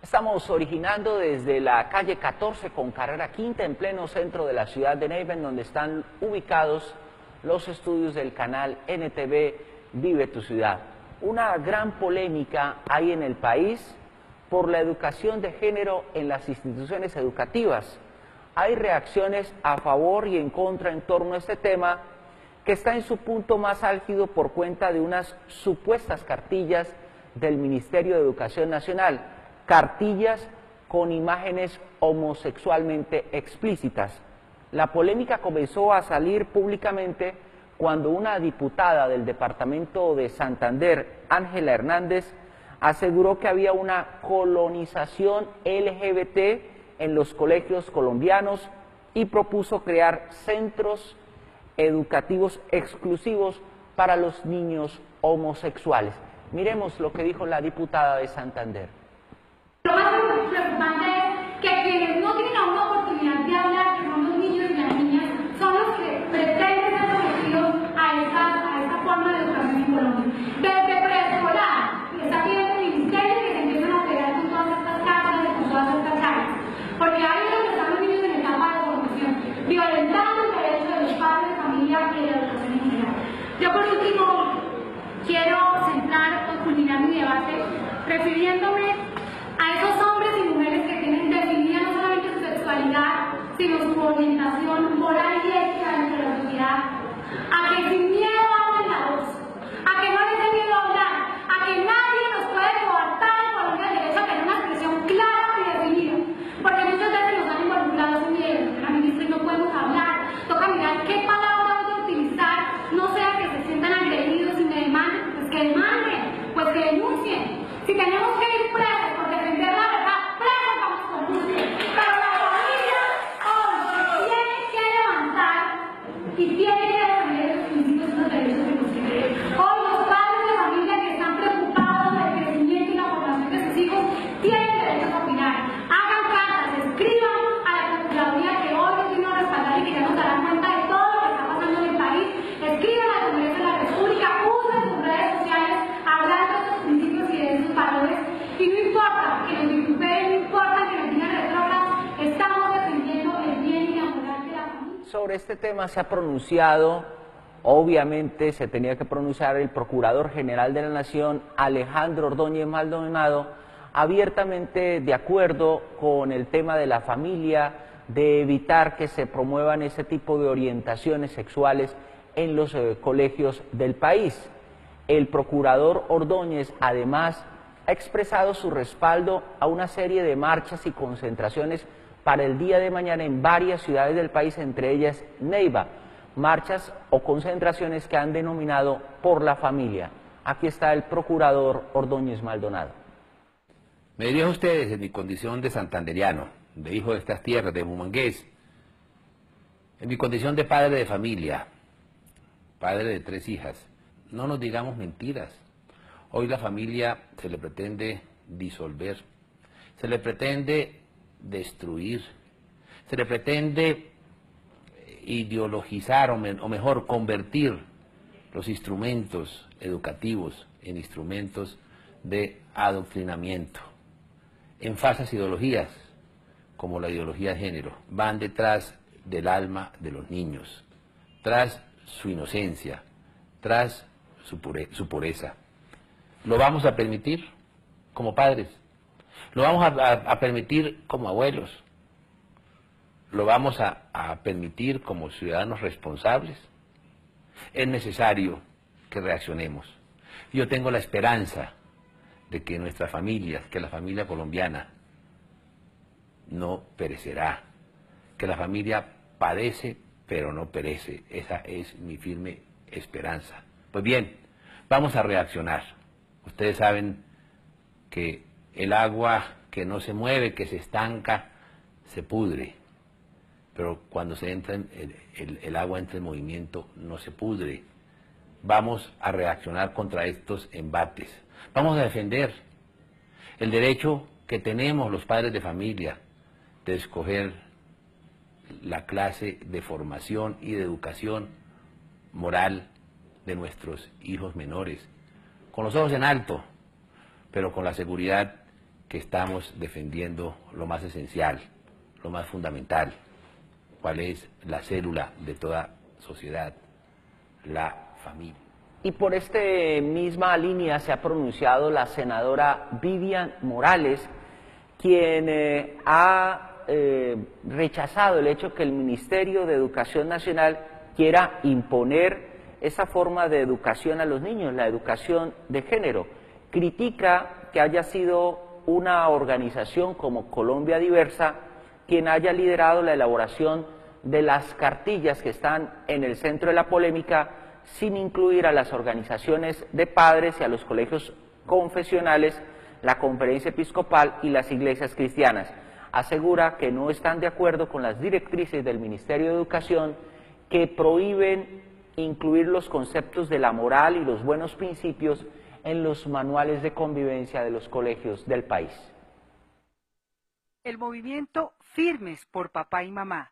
Estamos originando desde la calle 14 con carrera quinta en pleno centro de la ciudad de Neiva, en donde están ubicados los estudios del canal NTV Vive tu Ciudad. Una gran polémica hay en el país por la educación de género en las instituciones educativas. Hay reacciones a favor y en contra en torno a este tema, que está en su punto más álgido por cuenta de unas supuestas cartillas del Ministerio de Educación Nacional, cartillas con imágenes homosexualmente explícitas. La polémica comenzó a salir públicamente cuando una diputada del departamento de Santander, Ángela Hernández, aseguró que había una colonización LGBT en los colegios colombianos y propuso crear centros educativos exclusivos para los niños homosexuales. Miremos lo que dijo la diputada de Santander. Lo más preocupante es que quienes no tienen aún la oportunidad de hablar, que son los niños y las niñas, son los que pretenden ser sometidos a esta forma de educación en Colombia. Desde preescolar, está pidiendo el ministerio que se empiecen a pegar con todas estas cartas y con todas estas áreas. Porque ahí es donde están los niños en etapa de formación, violentando el derecho de los padres, de familia y de la educación en general. Yo por último quiero centrar o culminar mi debate refiriéndome a esos hombres y mujeres que tienen definida no solamente su sexualidad, sino su orientación moral y ética dentro de la sociedad, a que sin miedo abren la voz, a que no les dé miedo hablar, a que nadie nos puede coartar en Colombia el derecho a tener una expresión clara y definida, porque muchas veces nos han involucrado sin miedo, señora ministra, y no podemos hablar, toca mirar qué palabras vamos a utilizar, no sea que se sientan agredidos y me demanden, pues que denuncien, si tenemos que ir presos por defender la verdad, presos vamos con gusto, pero la familia hoy tiene que levantar y tiene que defender los principios y los derechos de los hijos. Hoy los padres de familia que están preocupados del crecimiento y la formación de sus hijos tienen derecho a opinar. Hagan cartas, escriban a la Procuraduría que hoy nos vino a respaldar y que ya nos dará cuenta de todo lo que está pasando en el país. Escriban al Congreso de la República, usen sus redes sociales, hablando de sus principios y de sus valores. Y no importa que nos recuperen, no importa que nos digan retrógrados, estamos defendiendo el bien y la moral de la familia. Sobre este tema se ha pronunciado, obviamente se tenía que pronunciar el Procurador General de la Nación, Alejandro Ordóñez Maldonado, abiertamente de acuerdo con el tema de la familia, de evitar que se promuevan ese tipo de orientaciones sexuales en los colegios del país. El Procurador Ordóñez, además, ha expresado su respaldo a una serie de marchas y concentraciones para el día de mañana en varias ciudades del país, entre ellas Neiva, marchas o concentraciones que han denominado por la familia. Aquí está el Procurador Ordóñez Maldonado. Me dirijo a ustedes en mi condición de santanderiano, de hijo de estas tierras, de Bumangués, en mi condición de padre de familia, padre de 3 hijas. No nos digamos mentiras. Hoy la familia se le pretende disolver, se le pretende destruir, se le pretende ideologizar o mejor convertir los instrumentos educativos en instrumentos de adoctrinamiento, en falsas ideologías como la ideología de género. Van detrás del alma de los niños, tras su inocencia, tras su pureza. ¿Lo vamos a permitir como padres? ¿Lo vamos a permitir como abuelos? ¿Lo vamos a permitir como ciudadanos responsables? Es necesario que reaccionemos. Yo tengo la esperanza de que nuestra familia, que la familia colombiana no perecerá, que la familia padece pero no perece. Esa es mi firme esperanza. Pues bien, vamos a reaccionar. Ustedes saben que el agua que no se mueve, que se estanca, se pudre. Pero cuando el agua entra en movimiento, no se pudre. Vamos a reaccionar contra estos embates. Vamos a defender el derecho que tenemos los padres de familia de escoger la clase de formación y de educación moral de nuestros hijos menores, con los ojos en alto, pero con la seguridad que estamos defendiendo lo más esencial, lo más fundamental, cuál es la célula de toda sociedad, la familia. Y por esta misma línea se ha pronunciado la senadora Vivian Morales, quien ha rechazado el hecho que el Ministerio de Educación Nacional quiera imponer esa forma de educación a los niños, la educación de género. Critica que haya sido una organización como Colombia Diversa quien haya liderado la elaboración de las cartillas que están en el centro de la polémica, sin incluir a las organizaciones de padres y a los colegios confesionales, la Conferencia Episcopal y las iglesias cristianas. Asegura que no están de acuerdo con las directrices del Ministerio de Educación que prohíben incluir los conceptos de la moral y los buenos principios en los manuales de convivencia de los colegios del país. El movimiento Firmes por Papá y Mamá,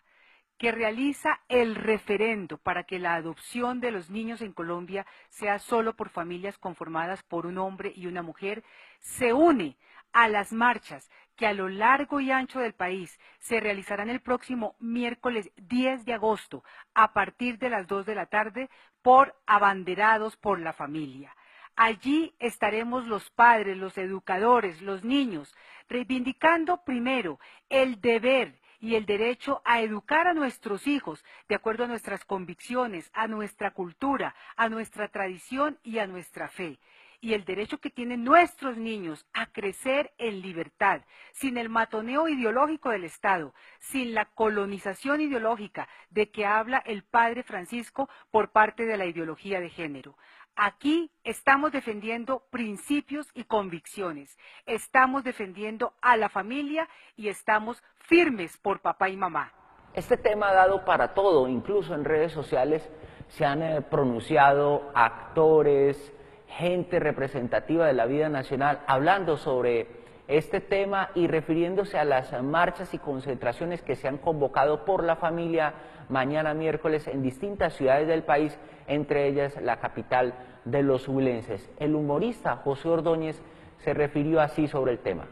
que realiza el referendo para que la adopción de los niños en Colombia sea solo por familias conformadas por un hombre y una mujer, se une a las marchas que a lo largo y ancho del país se realizarán el próximo miércoles 10 de agosto a partir de las 2 de la tarde por Abanderados por la Familia. Allí estaremos los padres, los educadores, los niños, reivindicando primero el deber y el derecho a educar a nuestros hijos de acuerdo a nuestras convicciones, a nuestra cultura, a nuestra tradición y a nuestra fe. Y el derecho que tienen nuestros niños a crecer en libertad, sin el matoneo ideológico del Estado, sin la colonización ideológica de que habla el Padre Francisco por parte de la ideología de género. Aquí estamos defendiendo principios y convicciones, estamos defendiendo a la familia y estamos firmes por papá y mamá. Este tema ha dado para todo, incluso en redes sociales se han pronunciado actores, gente representativa de la vida nacional hablando sobre este tema y refiriéndose a las marchas y concentraciones que se han convocado por la familia mañana miércoles en distintas ciudades del país, entre ellas la capital de los huilenses. El humorista José Ordóñez se refirió así sobre el tema.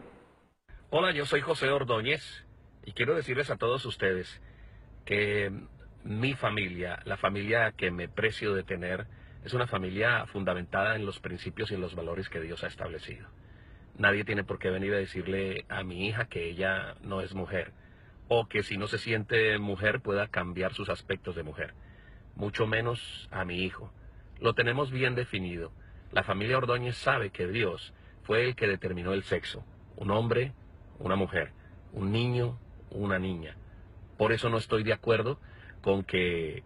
Hola, yo soy José Ordóñez y quiero decirles a todos ustedes que mi familia, la familia que me precio de tener, es una familia fundamentada en los principios y en los valores que Dios ha establecido. Nadie tiene por qué venir a decirle a mi hija que ella no es mujer, o que si no se siente mujer pueda cambiar sus aspectos de mujer, mucho menos a mi hijo. Lo tenemos bien definido. La familia Ordóñez sabe que Dios fue el que determinó el sexo, un hombre, una mujer, un niño, una niña. Por eso no estoy de acuerdo con que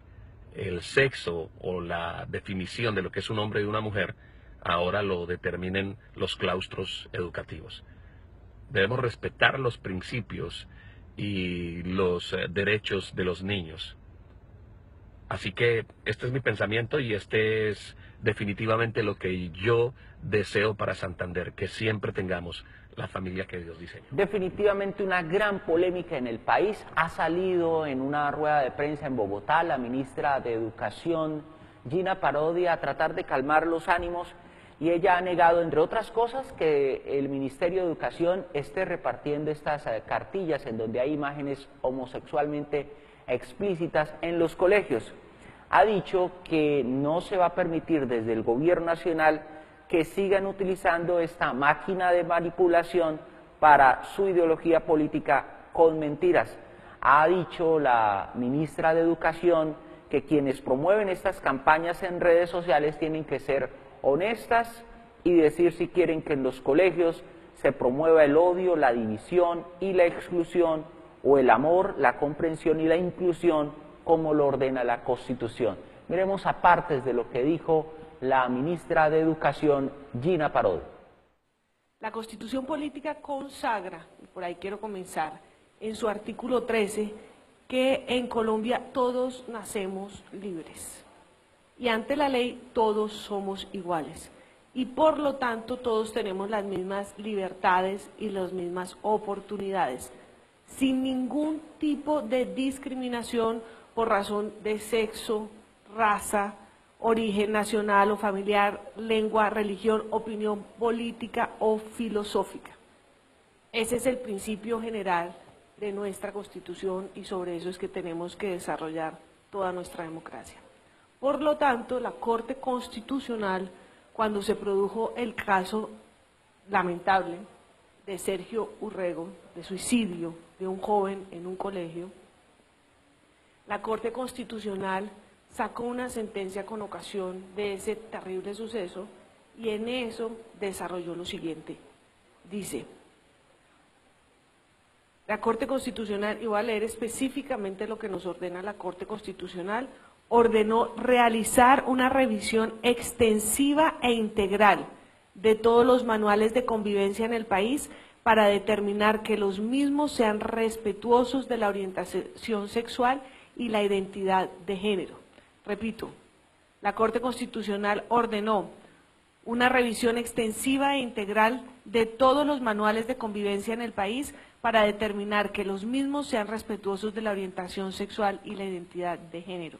el sexo o la definición de lo que es un hombre y una mujer ahora lo determinen los claustros educativos. Debemos respetar los principios y los derechos de los niños. Así que este es mi pensamiento y este es definitivamente lo que yo deseo para Santander, que siempre tengamos la familia que Dios diseñó. Definitivamente una gran polémica en el país. Ha salido en una rueda de prensa en Bogotá la ministra de Educación, Gina Parodi, a tratar de calmar los ánimos, y ella ha negado, entre otras cosas, que el Ministerio de Educación esté repartiendo estas cartillas en donde hay imágenes homosexualmente explícitas en los colegios. Ha dicho que no se va a permitir desde el gobierno nacional que sigan utilizando esta máquina de manipulación para su ideología política con mentiras. Ha dicho la ministra de Educación que quienes promueven estas campañas en redes sociales tienen que ser honestas y decir si quieren que en los colegios se promueva el odio, la división y la exclusión, o el amor, la comprensión y la inclusión, como lo ordena la Constitución. Miremos a partes de lo que dijo la ministra de Educación, Gina Parodi. La Constitución Política consagra, y por ahí quiero comenzar, en su artículo 13, que en Colombia todos nacemos libres y ante la ley todos somos iguales y por lo tanto todos tenemos las mismas libertades y las mismas oportunidades, sin ningún tipo de discriminación por razón de sexo, raza, origen nacional o familiar, lengua, religión, opinión política o filosófica. Ese es el principio general de nuestra Constitución y sobre eso es que tenemos que desarrollar toda nuestra democracia. Por lo tanto, la Corte Constitucional, cuando se produjo el caso lamentable de Sergio Urrego, de suicidio de un joven en un colegio, la Corte Constitucional sacó una sentencia con ocasión de ese terrible suceso y en eso desarrolló lo siguiente. Dice, la Corte Constitucional, y voy a leer específicamente lo que nos ordena la Corte Constitucional, ordenó realizar una revisión extensiva e integral de todos los manuales de convivencia en el país para determinar que los mismos sean respetuosos de la orientación sexual y la identidad de género. Repito, la Corte Constitucional ordenó una revisión extensiva e integral de todos los manuales de convivencia en el país para determinar que los mismos sean respetuosos de la orientación sexual y la identidad de género.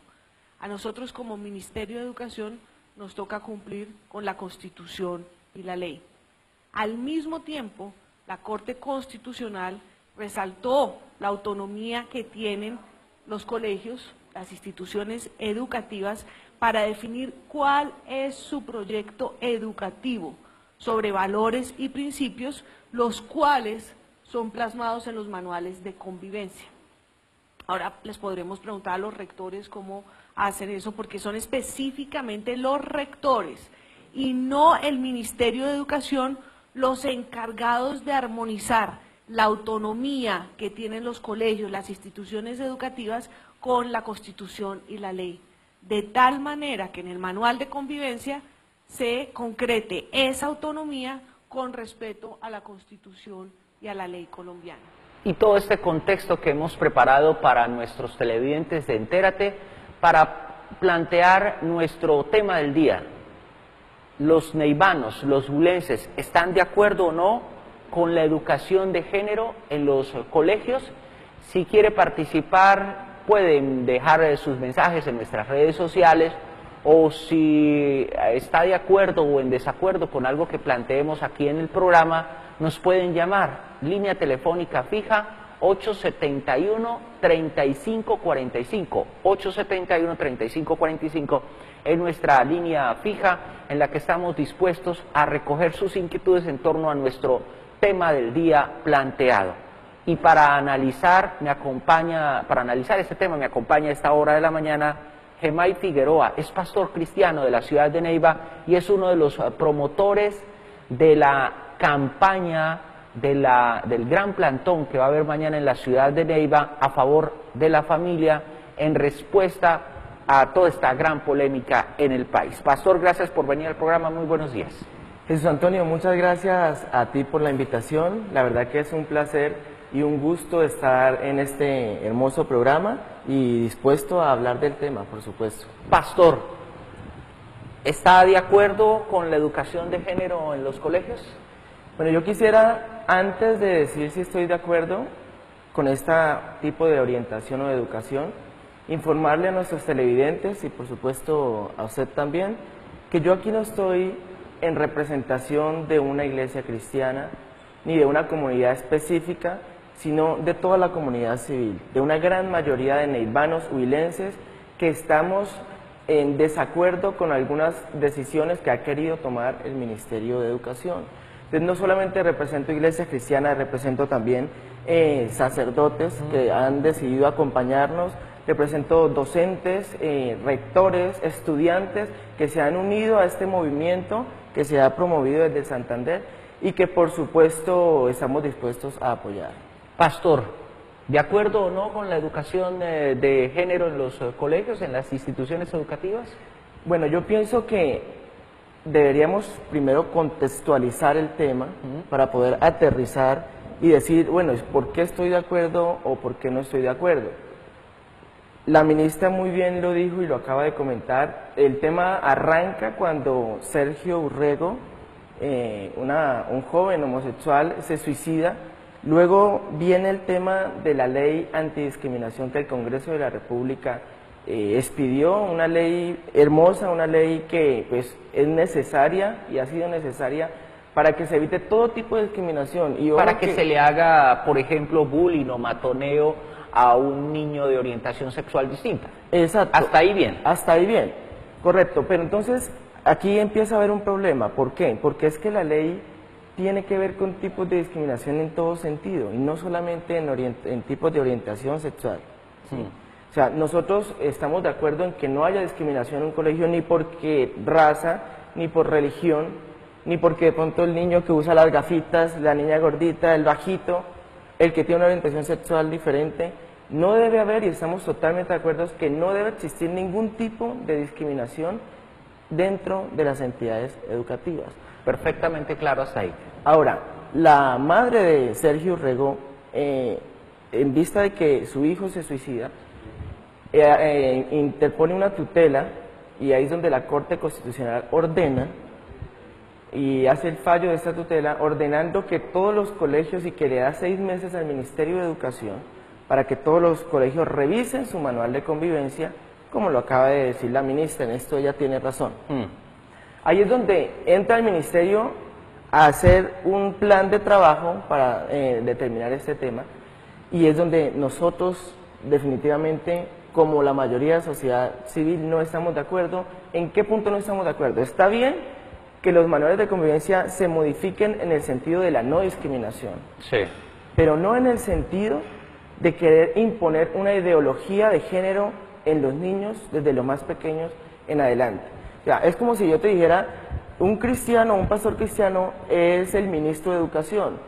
A nosotros como Ministerio de Educación nos toca cumplir con la Constitución y la ley. Al mismo tiempo, la Corte Constitucional resaltó la autonomía que tienen los colegios, las instituciones educativas, para definir cuál es su proyecto educativo sobre valores y principios, los cuales son plasmados en los manuales de convivencia. Ahora les podremos preguntar a los rectores cómo hacen eso, porque son específicamente los rectores y no el Ministerio de Educación los encargados de armonizar la autonomía que tienen los colegios, las instituciones educativas con la Constitución y la ley, de tal manera que en el manual de convivencia se concrete esa autonomía con respeto a la Constitución y a la ley colombiana. Y todo este contexto que hemos preparado para nuestros televidentes de Entérate, para plantear nuestro tema del día. ¿Los neivanos, los huilenses, están de acuerdo o no con la educación de género en los colegios? Si quiere participar, pueden dejar sus mensajes en nuestras redes sociales, o si está de acuerdo o en desacuerdo con algo que planteemos aquí en el programa, nos pueden llamar. Línea telefónica fija 871-3545, 871-3545 es nuestra línea fija en la que estamos dispuestos a recoger sus inquietudes en torno a nuestro tema del día planteado. Y para analizar este tema me acompaña a esta hora de la mañana Gemay Figueroa, es pastor cristiano de la ciudad de Neiva y es uno de los promotores de la campaña del gran plantón que va a haber mañana en la ciudad de Neiva a favor de la familia en respuesta a toda esta gran polémica en el país. Pastor, gracias por venir al programa, muy buenos días. Jesús Antonio, muchas gracias a ti por la invitación, la verdad que es un placer y un gusto estar en este hermoso programa y dispuesto a hablar del tema, por supuesto. Pastor, ¿está de acuerdo con la educación de género en los colegios? Bueno, yo quisiera, antes de decir si estoy de acuerdo con este tipo de orientación o de educación, informarle a nuestros televidentes y por supuesto a usted también, que yo aquí no estoy en representación de una iglesia cristiana ni de una comunidad específica, sino de toda la comunidad civil, de una gran mayoría de neivanos huilenses que estamos en desacuerdo con algunas decisiones que ha querido tomar el Ministerio de Educación. Entonces no solamente represento iglesias cristianas, represento también sacerdotes que han decidido acompañarnos, represento docentes, rectores, estudiantes que se han unido a este movimiento que se ha promovido desde Santander y que por supuesto estamos dispuestos a apoyar. Pastor, ¿de acuerdo o no con la educación de género en los colegios, en las instituciones educativas? Bueno, yo pienso que deberíamos primero contextualizar el tema para poder aterrizar y decir, bueno, ¿por qué estoy de acuerdo o por qué no estoy de acuerdo? La ministra muy bien lo dijo y lo acaba de comentar, el tema arranca cuando Sergio Urrego, un joven homosexual, se suicida. Luego viene el tema de la ley antidiscriminación que el Congreso de la República expidió, una ley hermosa, una ley que pues, es necesaria y ha sido necesaria para que se evite todo tipo de discriminación. Y para que se le haga, por ejemplo, bullying o matoneo a un niño de orientación sexual distinta. Exacto. Hasta ahí bien. Hasta ahí bien, correcto. Pero entonces aquí empieza a haber un problema. ¿Por qué? Porque es que la ley tiene que ver con tipos de discriminación en todo sentido y no solamente en tipos de orientación sexual. ¿Sí? O sea, nosotros estamos de acuerdo en que no haya discriminación en un colegio ni porque raza, ni por religión, ni porque de pronto el niño que usa las gafitas, la niña gordita, el bajito, el que tiene una orientación sexual diferente. No debe haber, y estamos totalmente de acuerdo, que no debe existir ningún tipo de discriminación dentro de las entidades educativas. Perfectamente claro hasta ahí. Ahora, la madre de Sergio Urrego, en vista de que su hijo se suicida, interpone una tutela, y ahí es donde la Corte Constitucional ordena y hace el fallo de esta tutela, ordenando que todos los colegios, y que le da 6 meses al Ministerio de Educación para que todos los colegios revisen su manual de convivencia, como lo acaba de decir la ministra. En esto ella tiene razón. Ahí es donde entra el ministerio a hacer un plan de trabajo para determinar este tema, y es donde nosotros definitivamente, como la mayoría de la sociedad civil, no estamos de acuerdo. ¿En qué punto no estamos de acuerdo? Está bien que los manuales de convivencia se modifiquen en el sentido de la no discriminación, Sí. pero no en el sentido de querer imponer una ideología de género en los niños desde los más pequeños en adelante. O sea, es como si yo te dijera, un cristiano, un pastor cristiano es el ministro de Educación,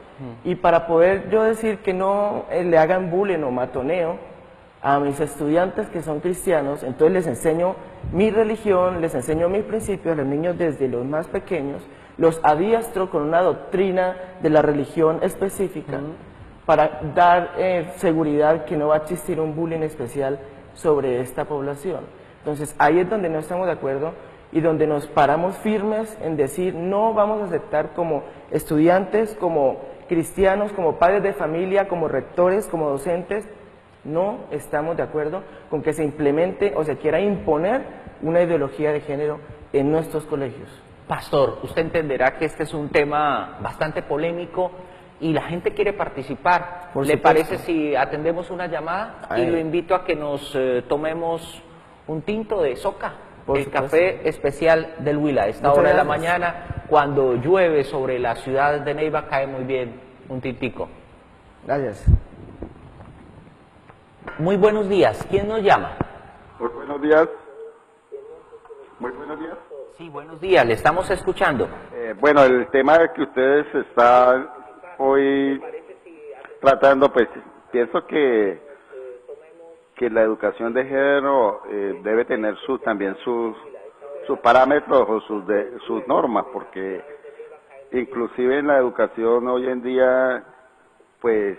y para poder yo decir que no le hagan bullying o matoneo a mis estudiantes que son cristianos, entonces les enseño mi religión, les enseño mis principios a los niños desde los más pequeños, los adiestro con una doctrina de la religión específica, para dar seguridad que no va a existir un bullying especial sobre esta población. Entonces ahí es donde no estamos de acuerdo, y donde nos paramos firmes en decir no vamos a aceptar, como estudiantes, como cristianos, como padres de familia, como rectores, como docentes, no estamos de acuerdo con que se implemente o se quiera imponer una ideología de género en nuestros colegios. Pastor, usted entenderá que este es un tema bastante polémico y la gente quiere participar. Por ¿Le supuesto. parece si atendemos una llamada? Y lo invito a que nos tomemos un tinto de Soca, Por el supuesto. café especial del Huila. A esta Muchas hora de la gracias. mañana, cuando llueve sobre la ciudad de Neiva, cae muy bien un tintico. Gracias. Muy buenos días. ¿Quién nos llama? Muy buenos días. Muy buenos días. Sí, buenos días. Le estamos escuchando. Bueno, el tema que ustedes están hoy tratando, pues pienso que la educación de género debe tener también sus parámetros o sus normas, porque inclusive en la educación hoy en día, pues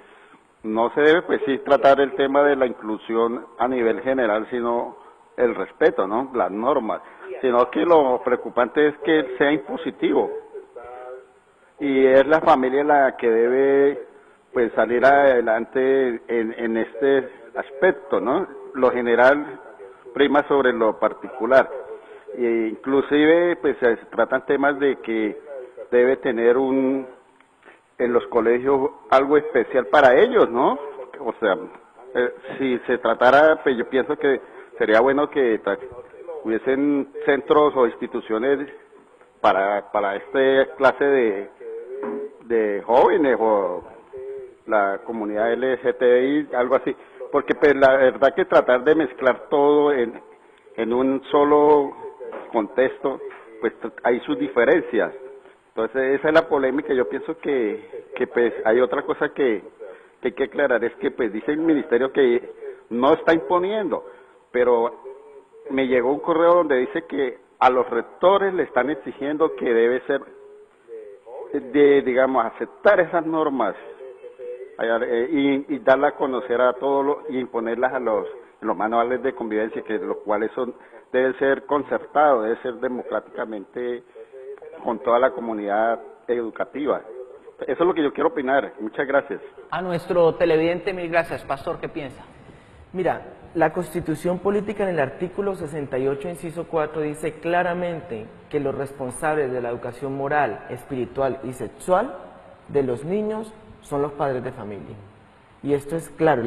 no se debe, pues sí, tratar el tema de la inclusión a nivel general, sino el respeto, ¿no? Las normas, sino que lo preocupante es que sea impositivo, y es la familia la que debe, pues, salir adelante en este aspecto, ¿no? Lo general prima sobre lo particular, e inclusive, pues, se tratan temas de que debe tener en los colegios algo especial para ellos, ¿no? O sea, si se tratara, pues yo pienso que sería bueno que hubiesen centros o instituciones para esta clase de jóvenes o la comunidad LGTBI, algo así, porque pues la verdad que tratar de mezclar todo en un solo contexto, pues hay sus diferencias. Entonces esa es la polémica. Yo pienso que pues hay otra cosa que hay que aclarar, es que pues dice el ministerio que no está imponiendo, pero me llegó un correo donde dice que a los rectores le están exigiendo que debe ser, digamos, aceptar esas normas y darla a conocer a todos y imponerlas a los manuales de convivencia, que los cuales deben ser concertados, debe ser democráticamente con toda la comunidad educativa. Eso es lo que yo quiero opinar. Muchas gracias. A nuestro televidente, mil gracias. Pastor, ¿qué piensa? Mira, la Constitución Política en el artículo 68, inciso 4, dice claramente que los responsables de la educación moral, espiritual y sexual de los niños son los padres de familia. Y esto es claro,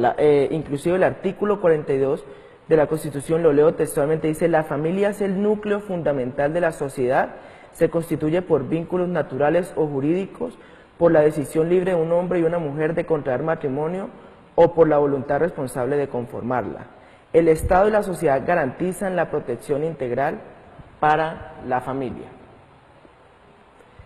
inclusive el artículo 42 de la Constitución, lo leo textualmente, dice: la familia es el núcleo fundamental de la sociedad, se constituye por vínculos naturales o jurídicos, por la decisión libre de un hombre y una mujer de contraer matrimonio o por la voluntad responsable de conformarla. El Estado y la sociedad garantizan la protección integral para la familia.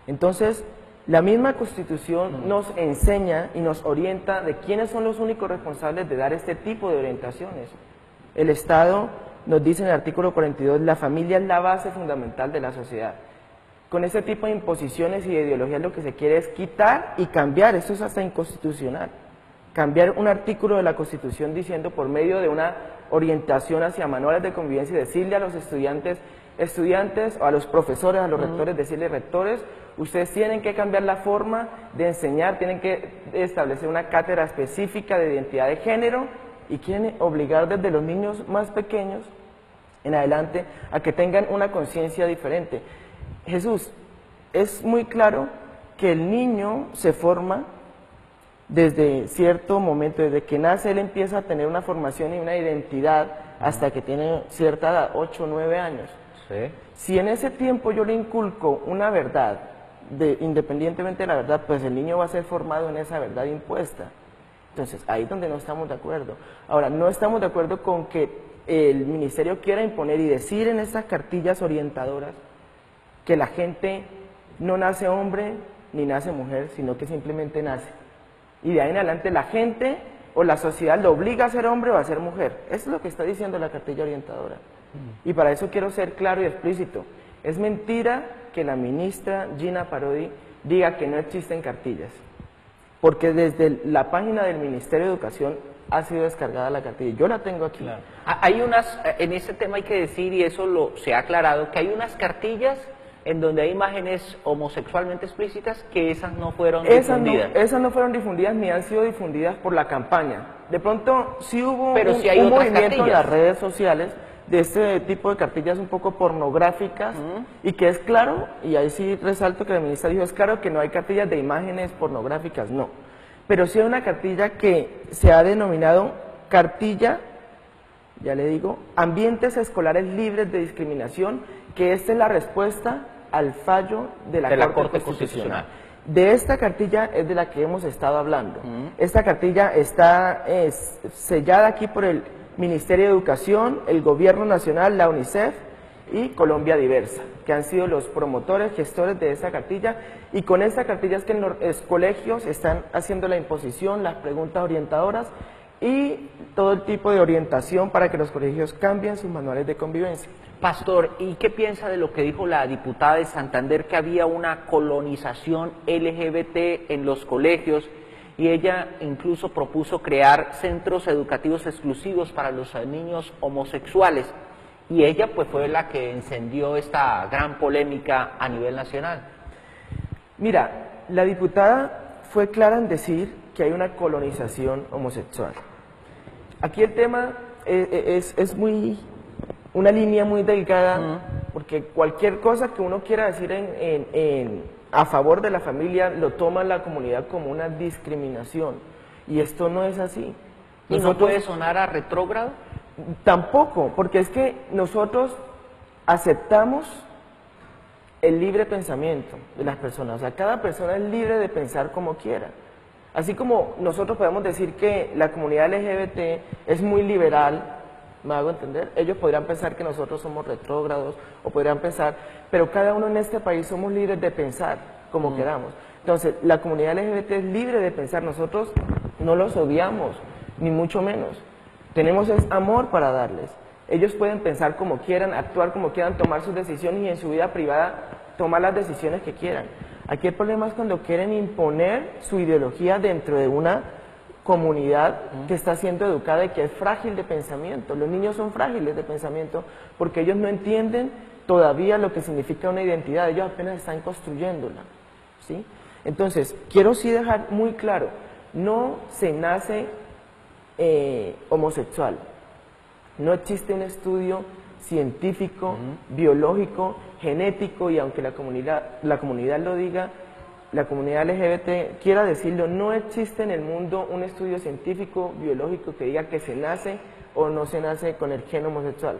Entonces, la misma Constitución nos enseña y nos orienta de quiénes son los únicos responsables de dar este tipo de orientaciones. El Estado nos dice en el artículo 42, la familia es la base fundamental de la sociedad. Con ese tipo de imposiciones y de ideologías lo que se quiere es quitar y cambiar, esto es hasta inconstitucional, cambiar un artículo de la Constitución diciendo por medio de una orientación hacia manuales de convivencia y decirle a los estudiantes o a los profesores, a los rectores, decirle: rectores, ustedes tienen que cambiar la forma de enseñar, tienen que establecer una cátedra específica de identidad de género y quieren obligar desde los niños más pequeños en adelante a que tengan una conciencia diferente. Jesús, es muy claro que el niño se forma desde cierto momento, desde que nace él empieza a tener una formación y una identidad hasta que tiene cierta edad, 8 o 9 años. Sí. Si en ese tiempo yo le inculco una verdad, independientemente de la verdad, pues el niño va a ser formado en esa verdad impuesta. Entonces, ahí es donde no estamos de acuerdo. Ahora, no estamos de acuerdo con que el ministerio quiera imponer y decir en estas cartillas orientadoras que la gente no nace hombre ni nace mujer, sino que simplemente nace. Y de ahí en adelante la gente o la sociedad lo obliga a ser hombre o a ser mujer. Eso es lo que está diciendo la cartilla orientadora. Y para eso quiero ser claro y explícito. Es mentira que la ministra Gina Parodi diga que no existen cartillas, porque desde la página del Ministerio de Educación ha sido descargada la cartilla. Yo la tengo aquí. Claro. Hay unas, en ese tema hay que decir, y eso se ha aclarado, que hay unas cartillas en donde hay imágenes homosexualmente explícitas que esas no fueron difundidas. Esas no fueron difundidas ni han sido difundidas por la campaña. De pronto sí hubo un movimiento en las redes sociales de este tipo de cartillas un poco pornográficas y que es claro, y ahí sí resalto que la ministra dijo, es claro que no hay cartillas de imágenes pornográficas, no. Pero sí hay una cartilla que se ha denominado cartilla, ya le digo, ambientes escolares libres de discriminación, que esta es la respuesta al fallo de la Corte Constitucional. De esta cartilla es de la que hemos estado hablando. Esta cartilla está sellada aquí por el Ministerio de Educación, el Gobierno Nacional, la UNICEF y Colombia Diversa, que han sido los promotores, gestores de esta cartilla, y con esta cartilla es que en los colegios están haciendo la imposición, las preguntas orientadoras y todo el tipo de orientación para que los colegios cambien sus manuales de convivencia. Pastor, ¿y qué piensa de lo que dijo la diputada de Santander, que había una colonización LGBT en los colegios? Y ella incluso propuso crear centros educativos exclusivos para los niños homosexuales. Y ella pues fue la que encendió esta gran polémica a nivel nacional. Mira, la diputada fue clara en decir que hay una colonización homosexual. Aquí el tema es una línea muy delgada, porque cualquier cosa que uno quiera decir a favor de la familia lo toma la comunidad como una discriminación, y esto no es así. ¿Y no puede sonar a retrógrado? Tampoco, porque es que nosotros aceptamos el libre pensamiento de las personas, o sea, cada persona es libre de pensar como quiera. Así como nosotros podemos decir que la comunidad LGBT es muy liberal, ¿me hago entender? Ellos podrían pensar que nosotros somos retrógrados, o podrían pensar, pero cada uno en este país somos libres de pensar como queramos. Entonces, la comunidad LGBT es libre de pensar, nosotros no los odiamos, ni mucho menos. Tenemos amor para darles. Ellos pueden pensar como quieran, actuar como quieran, tomar sus decisiones y en su vida privada tomar las decisiones que quieran. Aquí el problema es cuando quieren imponer su ideología dentro de una comunidad que está siendo educada y que es frágil de pensamiento. Los niños son frágiles de pensamiento porque ellos no entienden todavía lo que significa una identidad, ellos apenas están construyéndola, ¿sí? Entonces, quiero sí dejar muy claro, no se nace homosexual. No existe un estudio científico, biológico, genético, y aunque la comunidad lo diga, la comunidad LGBT quiera decirlo, no existe en el mundo un estudio científico, biológico que diga que se nace o no se nace con el gen homosexual.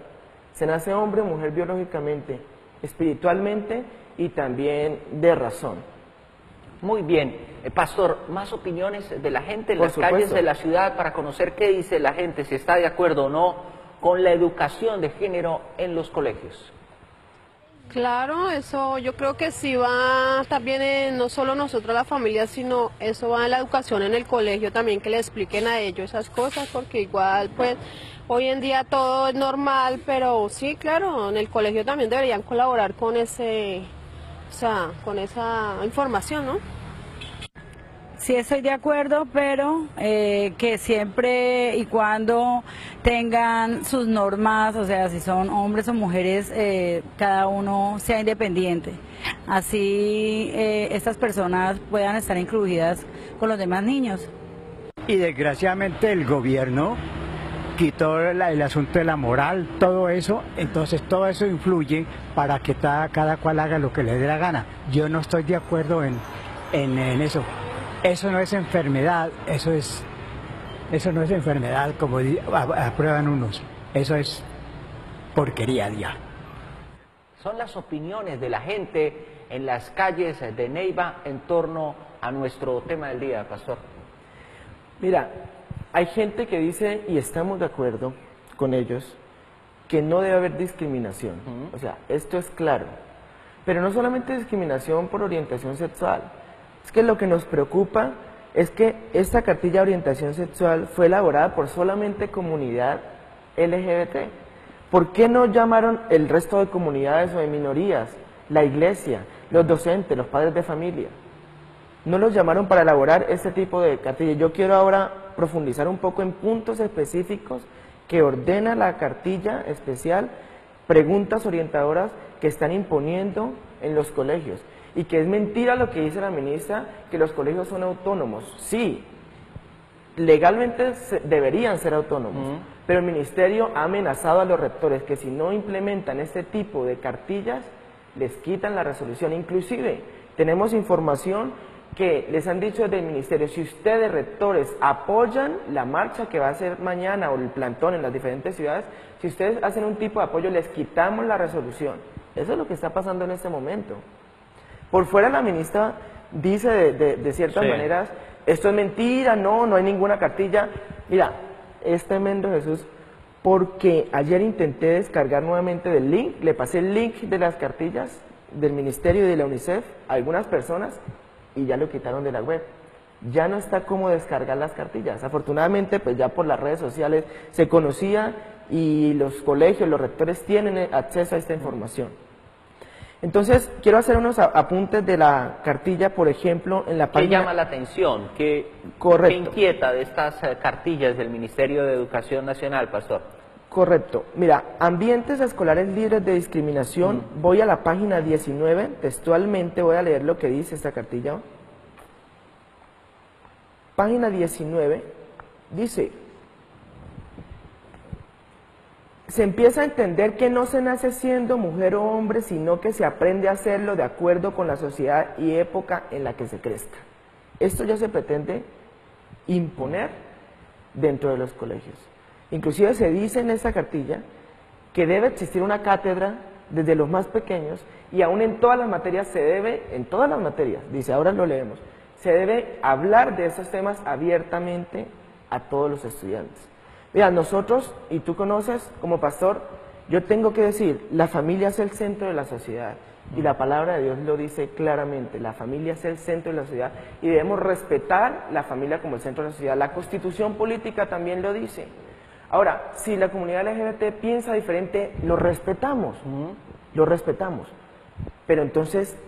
Se nace hombre o mujer biológicamente, espiritualmente y también de razón. Muy bien. Pastor, más opiniones de la gente en Por las supuesto. calles de la ciudad para conocer qué dice la gente, si está de acuerdo o no con la educación de género en los colegios. Claro, eso yo creo que sí va también no solo nosotros la familia, sino eso va en la educación en el colegio también, que le expliquen a ellos esas cosas, porque igual pues hoy en día todo es normal, pero sí, claro, en el colegio también deberían colaborar con con esa información, ¿no? Sí estoy de acuerdo, pero que siempre y cuando tengan sus normas, o sea, si son hombres o mujeres, cada uno sea independiente. Así estas personas puedan estar incluidas con los demás niños. Y desgraciadamente el gobierno quitó el asunto de la moral, todo eso, entonces todo eso influye para que cada cual haga lo que le dé la gana. Yo no estoy de acuerdo en eso. Eso no es enfermedad, eso no es enfermedad como aprueban unos, eso es porquería ya. Son las opiniones de la gente en las calles de Neiva en torno a nuestro tema del día, Pastor. Mira, hay gente que dice, y estamos de acuerdo con ellos, que no debe haber discriminación. O sea, esto es claro. Pero no solamente discriminación por orientación sexual. Es que lo que nos preocupa es que esta cartilla de orientación sexual fue elaborada por solamente comunidad LGBT. ¿Por qué no llamaron el resto de comunidades o de minorías, la iglesia, los docentes, los padres de familia? No los llamaron para elaborar este tipo de cartilla. Yo quiero ahora profundizar un poco en puntos específicos que ordena la cartilla especial, preguntas orientadoras que están imponiendo en los colegios. Y que es mentira lo que dice la ministra, que los colegios son autónomos. Sí, legalmente deberían ser autónomos, pero el ministerio ha amenazado a los rectores que si no implementan este tipo de cartillas, les quitan la resolución. Inclusive, tenemos información que les han dicho desde el ministerio, si ustedes, rectores, apoyan la marcha que va a ser mañana o el plantón en las diferentes ciudades, si ustedes hacen un tipo de apoyo, les quitamos la resolución. Eso es lo que está pasando en este momento. Por fuera la ministra dice de ciertas maneras, esto es mentira, no hay ninguna cartilla. Mira, es tremendo, Jesús, porque ayer intenté descargar nuevamente del link, le pasé el link de las cartillas del ministerio y de la UNICEF a algunas personas y ya lo quitaron de la web. Ya no está cómo descargar las cartillas. Afortunadamente, pues ya por las redes sociales se conocía y los colegios, los rectores tienen acceso a esta información. Entonces, quiero hacer unos apuntes de la cartilla, por ejemplo, en la página... ¿Qué llama la atención? ¿Qué inquieta de estas cartillas del Ministerio de Educación Nacional, Pastor? Correcto. Mira, ambientes escolares libres de discriminación, voy a la página 19, textualmente voy a leer lo que dice esta cartilla. Página 19, dice... Se empieza a entender que no se nace siendo mujer o hombre, sino que se aprende a hacerlo de acuerdo con la sociedad y época en la que se crezca. Esto ya se pretende imponer dentro de los colegios. Inclusive se dice en esta cartilla que debe existir una cátedra desde los más pequeños y aún en todas las materias se debe, en todas las materias, dice, ahora lo leemos, se debe hablar de esos temas abiertamente a todos los estudiantes. Mira, nosotros, y tú conoces como pastor, yo tengo que decir, la familia es el centro de la sociedad. Y la palabra de Dios lo dice claramente, la familia es el centro de la sociedad y debemos respetar la familia como el centro de la sociedad. La Constitución política también lo dice. Ahora, si la comunidad LGBT piensa diferente, lo respetamos, Pero entonces,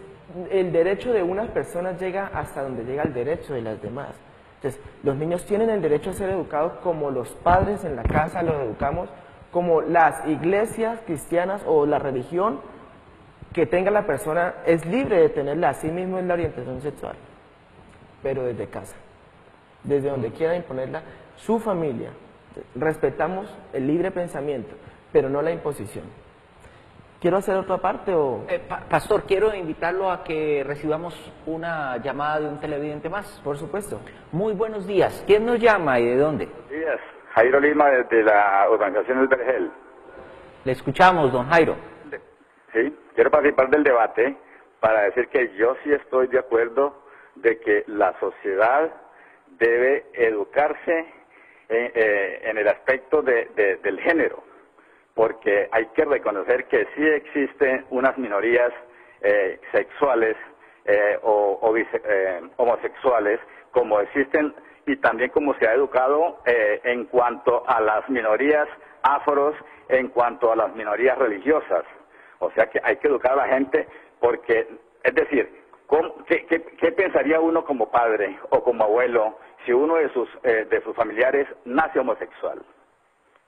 el derecho de unas personas llega hasta donde llega el derecho de las demás. Entonces, los niños tienen el derecho a ser educados como los padres en la casa los educamos, como las iglesias cristianas o la religión que tenga la persona es libre de tenerla, así mismo en la orientación sexual, pero desde casa. desde donde quiera imponerla su familia. Respetamos el libre pensamiento, pero no la imposición. ¿Quiero hacer otra parte o...? Pastor, quiero invitarlo a que recibamos una llamada de un televidente más. Por supuesto. Muy buenos días. ¿Quién nos llama y de dónde? Buenos días. Jairo Lima, desde la organización El Vergel. Le escuchamos, don Jairo. Sí, quiero participar del debate para decir que yo sí estoy de acuerdo de que la sociedad debe educarse en el aspecto del género, porque hay que reconocer que sí existen unas minorías sexuales o homosexuales, como existen y también como se ha educado en cuanto a las minorías afros, en cuanto a las minorías religiosas. O sea que hay que educar a la gente porque, es decir, ¿qué pensaría uno como padre o como abuelo si uno de sus familiares nace homosexual,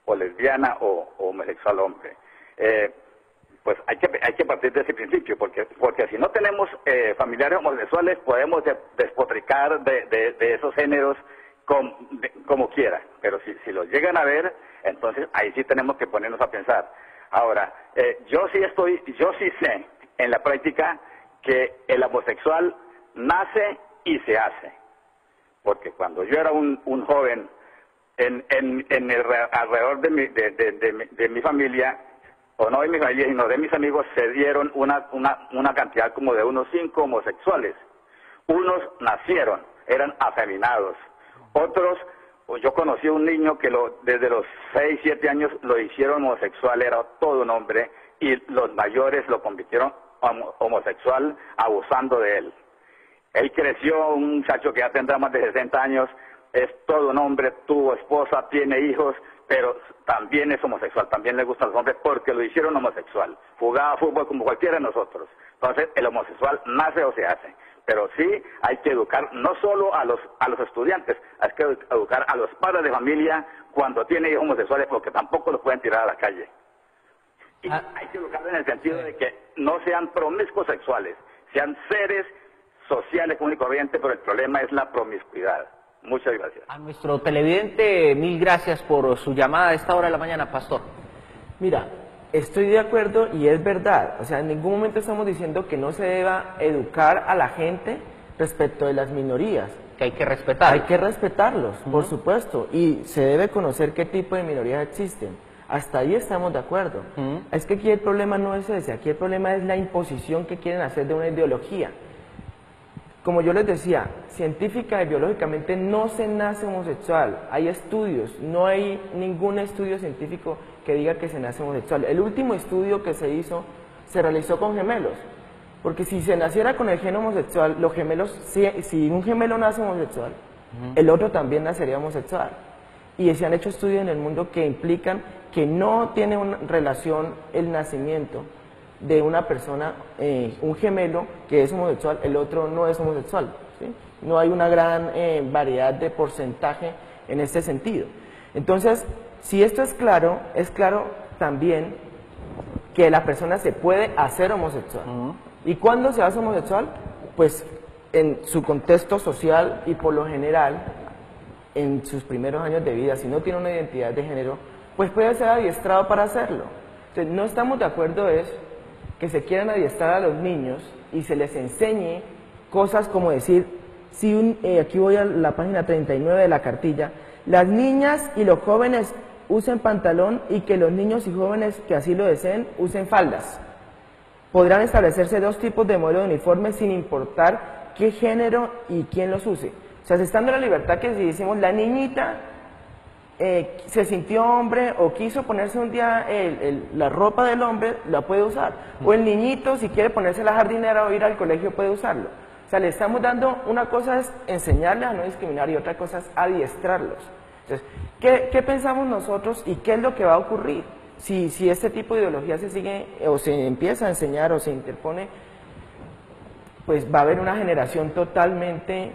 o lesbiana o homosexual hombre? Pues hay que partir de ese principio, porque si no tenemos familiares homosexuales podemos despotricar de esos géneros como quiera, pero si los llegan a ver, entonces ahí sí tenemos que ponernos a pensar. Ahora, yo sí sé en la práctica que el homosexual nace y se hace, porque cuando yo era un joven alrededor de mi familia, o no de mi familia, sino de mis amigos, se dieron una cantidad como de unos 5 homosexuales. Unos nacieron, eran afeminados. Otros, yo conocí a un niño que desde los 6, 7 años lo hicieron homosexual, era todo un hombre, y los mayores lo convirtieron homosexual abusando de él. Él creció, un muchacho que ya tendrá más de 60 años, es todo un hombre, tuvo esposa, tiene hijos, pero también es homosexual, también le gustan los hombres porque lo hicieron homosexual. Jugaba fútbol como cualquiera de nosotros. Entonces, el homosexual nace o se hace. Pero sí hay que educar no solo a los estudiantes, hay que educar a los padres de familia cuando tienen hijos homosexuales, porque tampoco los pueden tirar a la calle. Y hay que educar en el sentido de que no sean promiscuos sexuales, sean seres sociales común y corriente, pero el problema es la promiscuidad. Muchas gracias. A nuestro televidente, mil gracias por su llamada a esta hora de la mañana, pastor. Mira, estoy de acuerdo y es verdad, o sea, en ningún momento estamos diciendo que no se deba educar a la gente respecto de las minorías. Que hay que respetarlos. Hay que respetarlos, por supuesto, y se debe conocer qué tipo de minorías existen. Hasta ahí estamos de acuerdo. Es que aquí el problema no es ese, aquí el problema es la imposición que quieren hacer de una ideología. Como yo les decía, científica y biológicamente no se nace homosexual, hay estudios, no hay ningún estudio científico que diga que se nace homosexual. El último estudio que se hizo, se realizó con gemelos, porque si se naciera con el gen homosexual, los gemelos, si un gemelo nace homosexual, el otro también nacería homosexual. Y se han hecho estudios en el mundo que implican que no tiene una relación el nacimiento de una persona, un gemelo que es homosexual, el otro no es homosexual, ¿sí? No hay una gran variedad de porcentaje en este sentido. Entonces, si esto es claro también que la persona se puede hacer homosexual. ¿Y cuándo se hace homosexual? Pues en su contexto social y por lo general en sus primeros años de vida, si no tiene una identidad de género, pues puede ser adiestrado para hacerlo. Entonces, no estamos de acuerdo que se quieran adiestrar a los niños y se les enseñe cosas como decir, aquí voy a la página 39 de la cartilla, las niñas y los jóvenes usen pantalón y que los niños y jóvenes que así lo deseen usen faldas. Podrán establecerse 2 tipos de modelo de uniforme sin importar qué género y quién los use. O sea, se está dando la libertad que si decimos la niñita se sintió hombre o quiso ponerse un día la ropa del hombre, la puede usar. O el niñito, si quiere ponerse la jardinera o ir al colegio, puede usarlo. O sea, le estamos dando, una cosa es enseñarles a no discriminar y otra cosa es adiestrarlos. Entonces, ¿qué pensamos nosotros y qué es lo que va a ocurrir si este tipo de ideología se sigue o se empieza a enseñar o se interpone? Pues va a haber una generación totalmente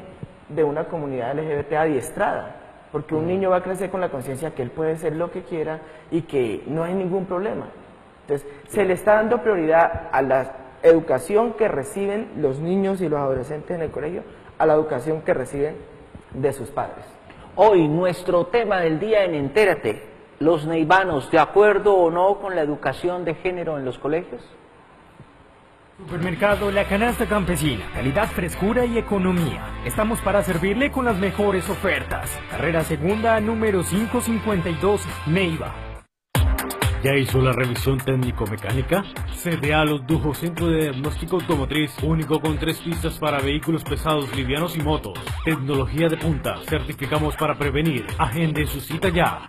de una comunidad LGBT adiestrada. Porque un niño va a crecer con la conciencia que él puede ser lo que quiera y que no hay ningún problema. Entonces, se le está dando prioridad a la educación que reciben los niños y los adolescentes en el colegio, a la educación que reciben de sus padres. Hoy nuestro tema del día en Entérate, ¿los neivanos de acuerdo o no con la educación de género en los colegios? Supermercado La Canasta Campesina, calidad, frescura y economía. Estamos para servirle con las mejores ofertas. Carrera Segunda, número 552, Neiva. ¿Ya hizo la revisión técnico-mecánica? CDA Los Dujos, Centro de Diagnóstico Automotriz, único con 3 pistas para vehículos pesados, livianos y motos. Tecnología de punta, certificamos para prevenir. Agende su cita ya.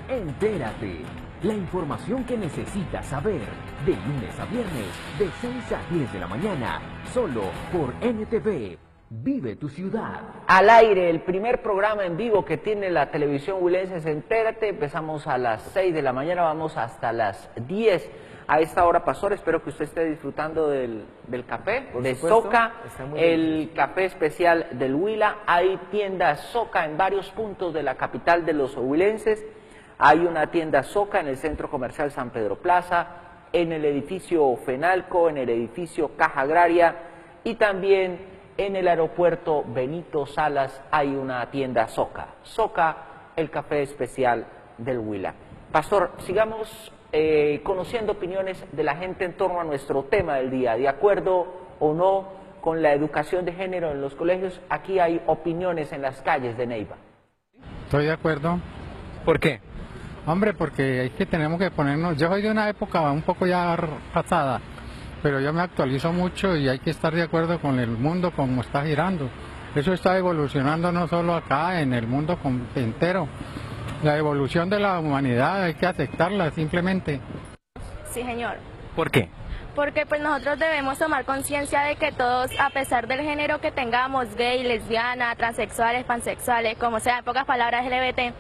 Entérate, la información que necesitas saber, de lunes a viernes, de 6 a 10 de la mañana, solo por NTV. Vive tu ciudad. Al aire, el primer programa en vivo que tiene la televisión huilense es Entérate. Empezamos a las 6 de la mañana, vamos hasta las 10. A esta hora, Pastor, espero que usted esté disfrutando del café, de Soca, el café especial del Huila. Hay tiendas Soca en varios puntos de la capital de los huilenses. Hay una tienda Soca en el Centro Comercial San Pedro Plaza, en el edificio Fenalco, en el edificio Caja Agraria y también en el aeropuerto Benito Salas hay una tienda Soca. Soca, el café especial del Huila. Pastor, sigamos conociendo opiniones de la gente en torno a nuestro tema del día. ¿De acuerdo o no con la educación de género en los colegios? Aquí hay opiniones en las calles de Neiva. Estoy de acuerdo. ¿Por qué? Hombre, porque tenemos que ponernos... Yo soy de una época un poco ya pasada, pero yo me actualizo mucho y hay que estar de acuerdo con el mundo como está girando. Eso está evolucionando no solo acá, en el mundo entero. La evolución de la humanidad hay que aceptarla simplemente. Sí, señor. ¿Por qué? Porque pues nosotros debemos tomar conciencia de que todos, a pesar del género que tengamos, gay, lesbiana, transexuales, pansexuales, como sea, en pocas palabras LGBT,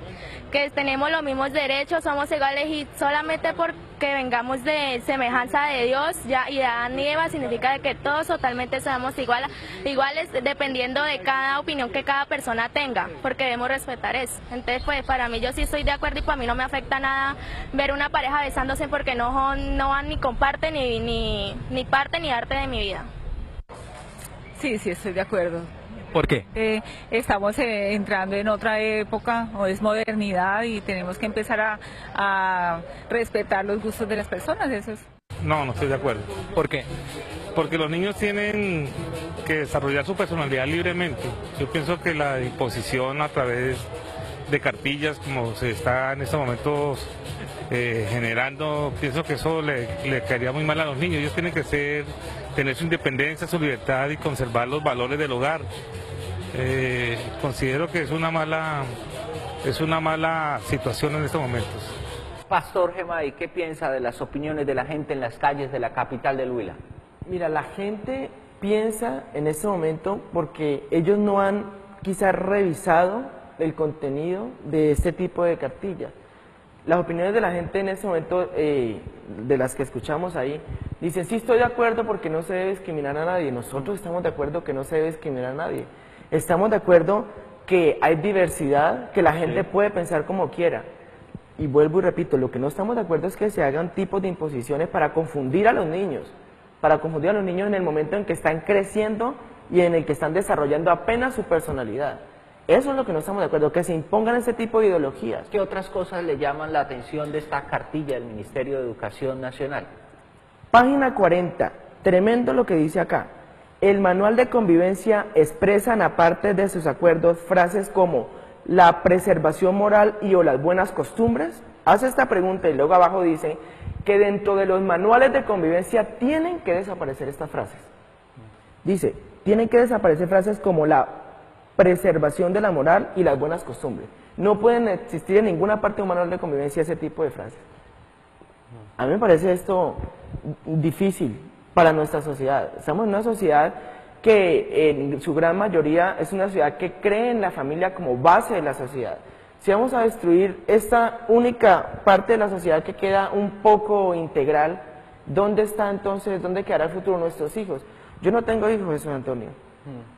que tenemos los mismos derechos, somos iguales y solamente porque vengamos de semejanza de Dios ya, y de Adán y Eva significa de que todos totalmente seamos iguales dependiendo de cada opinión que cada persona tenga, porque debemos respetar eso. Entonces pues para mí yo sí estoy de acuerdo y para mí no me afecta nada ver una pareja besándose porque no van ni comparten ni parte ni arte de mi vida. Sí, estoy de acuerdo. ¿Por qué? Estamos entrando en otra época, o es modernidad, y tenemos que empezar a respetar los gustos de las personas. Eso es. No estoy de acuerdo. ¿Por qué? Porque los niños tienen que desarrollar su personalidad libremente. Yo pienso que la imposición a través de cartillas, como se está en estos momentos generando, pienso que eso le caería muy mal a los niños. Ellos tienen que tener su independencia, su libertad y conservar los valores del hogar. Considero que es una mala situación en estos momentos. Pastor Gemay, ¿qué piensa de las opiniones de la gente en las calles de la capital del Huila? Mira, la gente piensa en este momento porque ellos no han quizás revisado el contenido de este tipo de cartillas. Las opiniones de la gente en este momento, de las que escuchamos ahí, dicen, sí estoy de acuerdo porque no se debe discriminar a nadie. Nosotros estamos de acuerdo que no se debe discriminar a nadie. Estamos de acuerdo que hay diversidad, que la gente puede pensar como quiera. Y vuelvo y repito, lo que no estamos de acuerdo es que se hagan tipos de imposiciones para confundir a los niños. En el momento en que están creciendo y en el que están desarrollando apenas su personalidad. Eso es lo que no estamos de acuerdo, que se impongan ese tipo de ideologías. ¿Qué otras cosas le llaman la atención de esta cartilla del Ministerio de Educación Nacional? Página 40, tremendo lo que dice acá. El manual de convivencia expresan, aparte de sus acuerdos, frases como la preservación moral y o las buenas costumbres. Hace esta pregunta y luego abajo dice que dentro de los manuales de convivencia tienen que desaparecer estas frases. Dice, tienen que desaparecer frases como la preservación de la moral y las buenas costumbres. No pueden existir en ninguna parte de un manual de convivencia ese tipo de frases. A mí me parece esto difícil para nuestra sociedad. Estamos en una sociedad que en su gran mayoría es una sociedad que cree en la familia como base de la sociedad. Si vamos a destruir esta única parte de la sociedad que queda un poco integral, ¿dónde está entonces, dónde quedará el futuro de nuestros hijos? Yo no tengo hijos, Jesús Antonio,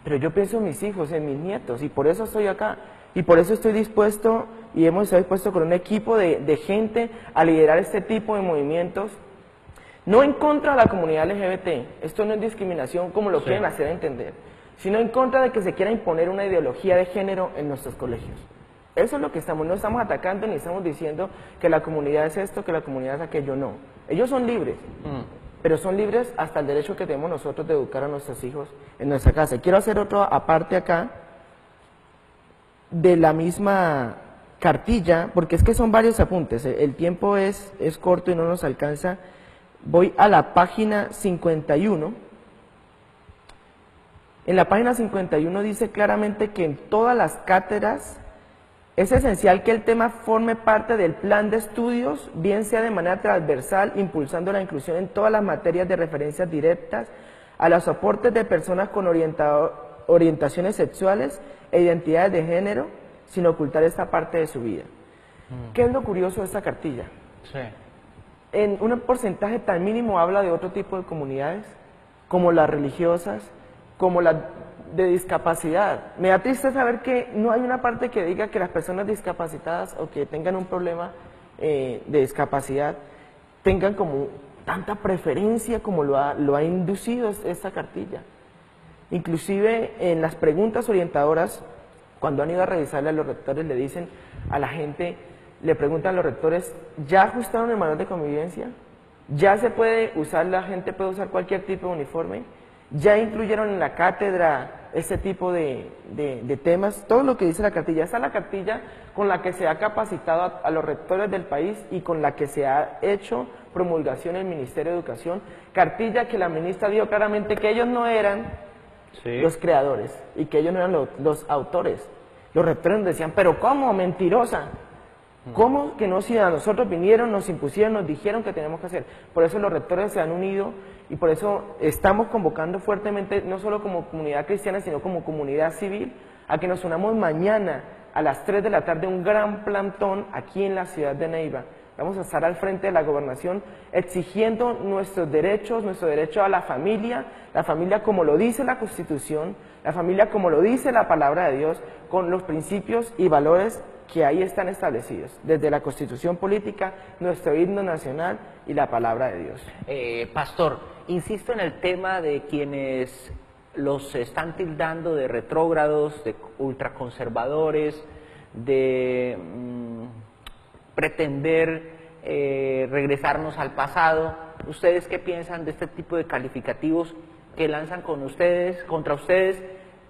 pero yo pienso en mis hijos, en mis nietos, y por eso estoy acá. Y por eso estoy dispuesto, y hemos estado dispuestos con un equipo de gente a liderar este tipo de movimientos No en contra de la comunidad LGBT, esto no es discriminación como lo quieren hacer entender, sino en contra de que se quiera imponer una ideología de género en nuestros colegios. Eso es lo que estamos, no estamos atacando ni estamos diciendo que la comunidad es esto, que la comunidad es aquello, no. Ellos son libres, pero son libres hasta el derecho que tenemos nosotros de educar a nuestros hijos en nuestra casa. Quiero hacer otro aparte acá, de la misma cartilla, porque es que son varios apuntes, el tiempo es corto y no nos alcanza. Voy a la página 51. En la página 51 dice claramente que en todas las cátedras es esencial que el tema forme parte del plan de estudios, bien sea de manera transversal, impulsando la inclusión en todas las materias de referencias directas a los soportes de personas con orientaciones sexuales e identidades de género, sin ocultar esta parte de su vida. ¿Qué es lo curioso de esta cartilla? Sí. En un porcentaje tan mínimo habla de otro tipo de comunidades, como las religiosas, como las de discapacidad. Me da triste saber que no hay una parte que diga que las personas discapacitadas o que tengan un problema de discapacidad tengan como tanta preferencia como lo ha inducido esta cartilla. Inclusive en las preguntas orientadoras, cuando han ido a revisarle a los rectores, le dicen a la gente, le preguntan a los rectores, ¿ya ajustaron el manual de convivencia? ¿Ya se puede usar, la gente puede usar cualquier tipo de uniforme? ¿Ya incluyeron en la cátedra ese tipo de temas? Todo lo que dice la cartilla. Esta es la cartilla con la que se ha capacitado a los rectores del país y con la que se ha hecho promulgación en el Ministerio de Educación. Cartilla que la ministra dijo claramente que ellos no eran los creadores y que ellos no eran los autores. Los rectores nos decían, pero ¿cómo? Mentirosa. ¿Cómo que no? Si a nosotros vinieron, nos impusieron, nos dijeron que tenemos que hacer? Por eso los rectores se han unido y por eso estamos convocando fuertemente, no solo como comunidad cristiana, sino como comunidad civil, a que nos unamos mañana a las 3 de la tarde, un gran plantón aquí en la ciudad de Neiva. Vamos a estar al frente de la gobernación exigiendo nuestro derecho a la familia como lo dice la Constitución, la familia como lo dice la palabra de Dios, con los principios y valores que ahí están establecidos, desde la Constitución política, nuestro himno nacional y la palabra de Dios. Pastor, insisto en el tema de quienes los están tildando de retrógrados, de ultraconservadores, de pretender regresarnos al pasado. ¿Ustedes qué piensan de este tipo de calificativos que lanzan contra ustedes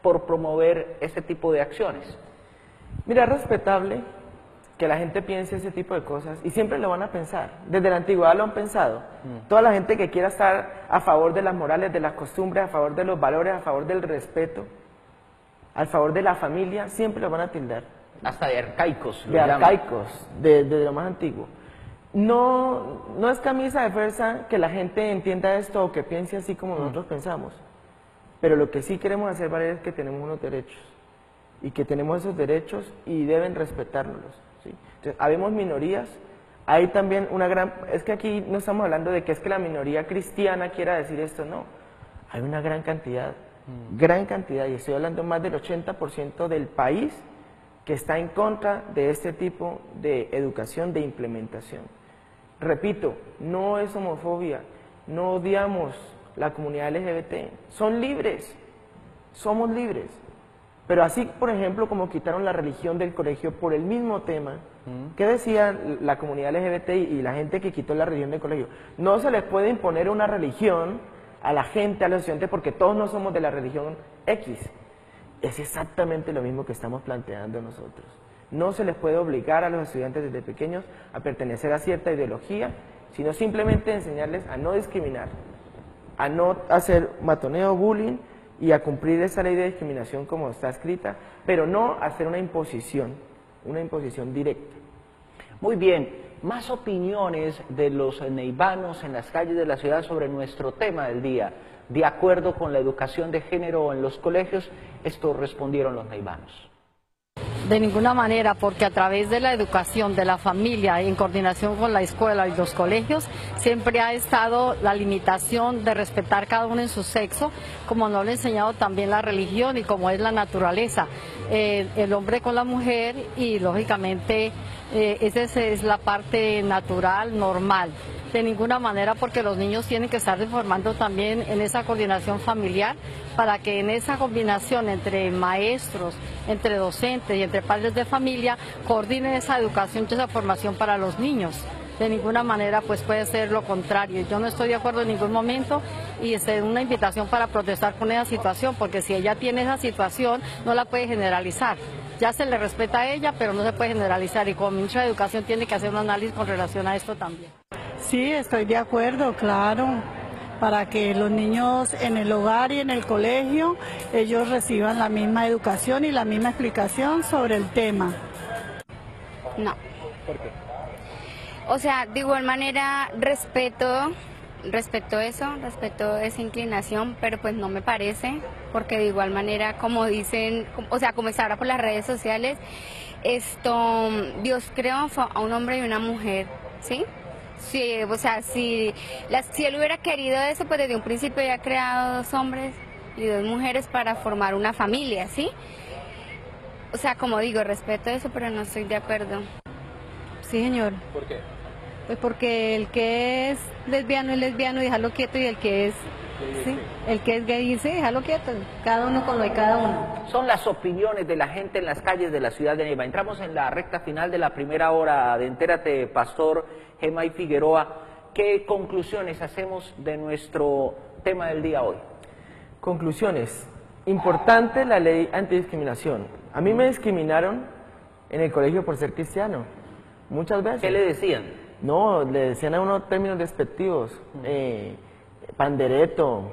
por promover este tipo de acciones? Mira, es respetable que la gente piense ese tipo de cosas y siempre lo van a pensar. Desde la antigüedad lo han pensado. Toda la gente que quiera estar a favor de las morales, de las costumbres, a favor de los valores, a favor del respeto, a favor de la familia, siempre lo van a tildar. Hasta de arcaicos. De arcaicos, de lo más antiguo. No es camisa de fuerza que la gente entienda esto o que piense así como nosotros pensamos. Pero lo que sí queremos hacer valer es que tenemos unos derechos. Y que tenemos esos derechos y deben respetárnoslos, ¿sí? Entonces, habemos minorías, hay también una gran... Es que aquí no estamos hablando de que es que la minoría cristiana quiera decir esto, no. Hay una gran cantidad, y estoy hablando más del 80% del país que está en contra de este tipo de educación, de implementación. Repito, no es homofobia, no odiamos la comunidad LGBT, son libres, somos libres. Pero así, por ejemplo, como quitaron la religión del colegio por el mismo tema, ¿qué decía la comunidad LGBT y la gente que quitó la religión del colegio? No se les puede imponer una religión a la gente, a los estudiantes, porque todos no somos de la religión X. Es exactamente lo mismo que estamos planteando nosotros. No se les puede obligar a los estudiantes desde pequeños a pertenecer a cierta ideología, sino simplemente enseñarles a no discriminar, a no hacer matoneo, bullying, y a cumplir esa ley de discriminación como está escrita, pero no hacer una imposición directa. Muy bien, más opiniones de los neivanos en las calles de la ciudad sobre nuestro tema del día. De acuerdo con la educación de género en los colegios, esto respondieron los neivanos. De ninguna manera, porque a través de la educación de la familia en coordinación con la escuela y los colegios siempre ha estado la limitación de respetar cada uno en su sexo, como nos lo ha enseñado también la religión y como es la naturaleza, el hombre con la mujer y lógicamente esa es la parte natural, normal. de ninguna manera, porque los niños tienen que estar formando también en esa coordinación familiar, para que en esa combinación entre maestros, entre docentes y entre padres de familia, coordinen esa educación y esa formación para los niños. De ninguna manera pues puede ser lo contrario. Yo no estoy de acuerdo en ningún momento, y es una invitación para protestar con esa situación, porque si ella tiene esa situación no la puede generalizar. Ya se le respeta a ella, pero no se puede generalizar, y como ministra de Educación tiene que hacer un análisis con relación a esto también. Sí, estoy de acuerdo, claro, para que los niños en el hogar y en el colegio, ellos reciban la misma educación y la misma explicación sobre el tema. No. ¿Por qué? O sea, de igual manera respeto eso, respeto esa inclinación, pero pues no me parece, porque de igual manera, como dicen, o sea, como está ahora por las redes sociales, Dios creó a un hombre y una mujer, ¿sí? Sí, o sea, si él hubiera querido eso, pues desde un principio ya ha creado 2 hombres y 2 mujeres para formar una familia, ¿sí? O sea, como digo, respeto eso, pero no estoy de acuerdo. Sí, señor. ¿Por qué? Pues porque el que es lesbiano es lesbiano y déjalo quieto, y el que es el que es gay dice déjalo quieto, cada uno con lo de cada uno. Son las opiniones de la gente en las calles de la ciudad de Neiva. Entramos en la recta final de la primera hora de Entérate, Pastor Gemay Figueroa. ¿Qué conclusiones hacemos de nuestro tema del día hoy? Conclusiones. Importante la ley antidiscriminación. A mí me discriminaron en el colegio por ser cristiano, muchas veces. ¿Qué le decían? No, le decían a uno términos despectivos, pandereto,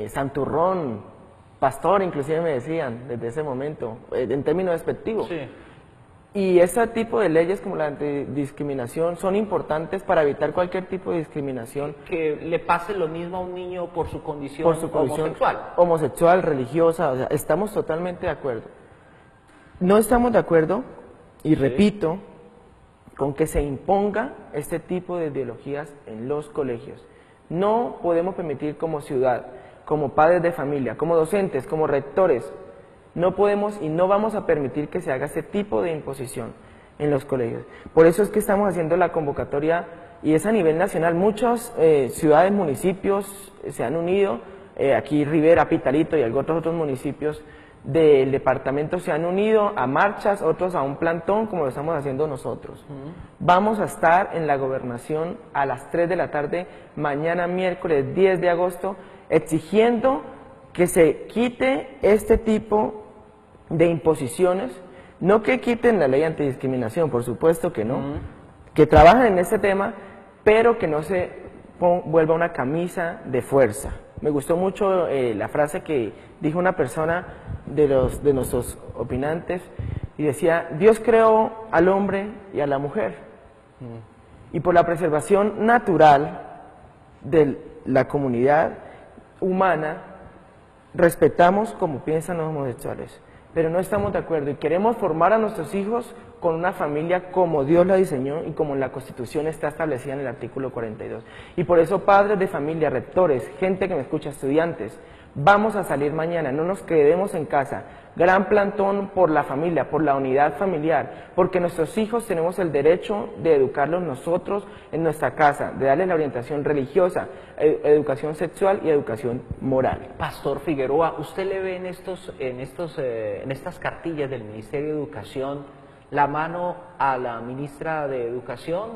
santurrón, pastor, inclusive me decían desde ese momento, en términos despectivos. Sí. Y ese tipo de leyes como la antidiscriminación son importantes para evitar cualquier tipo de discriminación. Que le pase lo mismo a un niño por su condición homosexual. Homosexual, religiosa, o sea, estamos totalmente de acuerdo. No estamos de acuerdo, y repito, con que se imponga este tipo de ideologías en los colegios. No podemos permitir como ciudad, como padres de familia, como docentes, como rectores, no podemos y no vamos a permitir que se haga este tipo de imposición en los colegios. Por eso es que estamos haciendo la convocatoria, y es a nivel nacional. Muchas ciudades, municipios se han unido, aquí Rivera, Pitalito y algunos otros municipios del departamento se han unido a marchas, otros a un plantón, como lo estamos haciendo nosotros. Vamos a estar en la gobernación a las 3 de la tarde, mañana miércoles 10 de agosto, exigiendo que se quite este tipo de imposiciones, no que quiten la ley antidiscriminación, por supuesto que no, que trabajen en este tema, pero que no se vuelva una camisa de fuerza. Me gustó mucho la frase que dijo una persona de nuestros opinantes, y decía: Dios creó al hombre y a la mujer, y por la preservación natural de la comunidad humana respetamos como piensan los homosexuales, pero no estamos de acuerdo y queremos formar a nuestros hijos con una familia como Dios la diseñó y como en la Constitución está establecida en el artículo 42. Y por eso, padres de familia, rectores, gente que me escucha, estudiantes, vamos a salir mañana, no nos quedemos en casa. Gran plantón por la familia, por la unidad familiar, porque nuestros hijos tenemos el derecho de educarlos nosotros en nuestra casa, de darles la orientación religiosa, educación sexual y educación moral. Pastor Figueroa, ¿usted le ve en estas cartillas del Ministerio de Educación la mano a la ministra de Educación,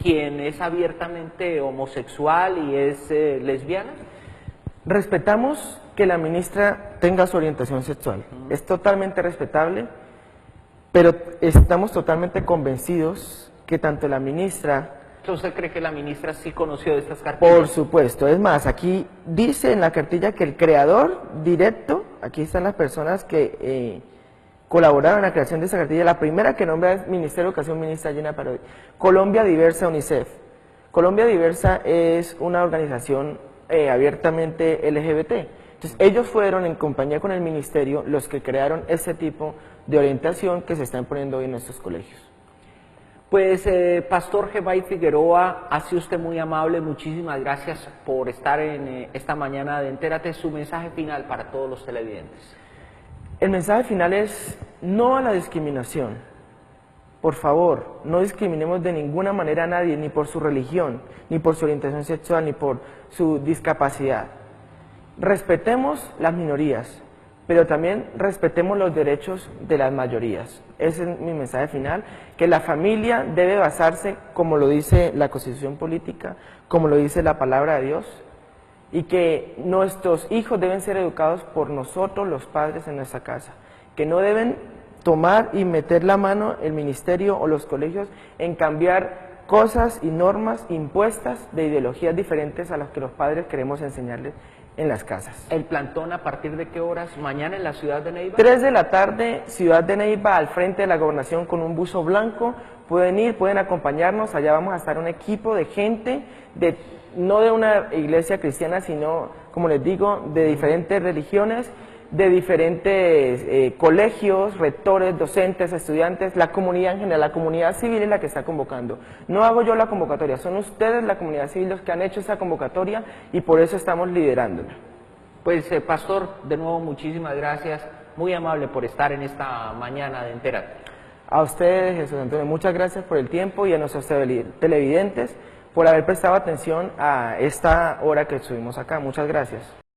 quien es abiertamente homosexual y es lesbiana? Respetamos que la ministra tenga su orientación sexual, es totalmente respetable, pero estamos totalmente convencidos que tanto la ministra... ¿Usted cree que la ministra sí conoció de estas cartillas? Por supuesto, es más, aquí dice en la cartilla que el creador directo, aquí están las personas que colaboraron en la creación de esta cartilla, la primera que nombra es Ministerio de Educación, ministra Gina Parodi. Colombia Diversa, UNICEF. Colombia Diversa es una organización abiertamente LGBT. Entonces ellos fueron en compañía con el ministerio los que crearon ese tipo de orientación que se está imponiendo hoy en nuestros colegios. Pues Pastor Gemay Figueroa, ha sido usted muy amable, muchísimas gracias por estar en esta mañana de Entérate. Su mensaje final para todos los televidentes. El mensaje final es no a la discriminación, por favor, no discriminemos de ninguna manera a nadie, ni por su religión, ni por su orientación sexual, ni por su discapacidad. Respetemos las minorías, pero también respetemos los derechos de las mayorías. Ese es mi mensaje final, que la familia debe basarse, como lo dice la Constitución Política, como lo dice la Palabra de Dios, y que nuestros hijos deben ser educados por nosotros, los padres, en nuestra casa, que no deben tomar y meter la mano el ministerio o los colegios en cambiar cosas y normas impuestas de ideologías diferentes a las que los padres queremos enseñarles en las casas. ¿El plantón a partir de qué horas? ¿Mañana en la ciudad de Neiva? 3 de la tarde, ciudad de Neiva, al frente de la gobernación con un buzo blanco. Pueden ir, pueden acompañarnos, allá vamos a estar un equipo de gente, no de una iglesia cristiana, sino, como les digo, de diferentes religiones, de diferentes colegios, rectores, docentes, estudiantes, la comunidad en general, la comunidad civil es la que está convocando. No hago yo la convocatoria, son ustedes, la comunidad civil, los que han hecho esa convocatoria y por eso estamos liderándola. Pues, pastor, de nuevo muchísimas gracias, muy amable por estar en esta mañana de Entérate. A ustedes, Jesús Antonio, muchas gracias por el tiempo y a nuestros televidentes por haber prestado atención a esta hora que estuvimos acá. Muchas gracias.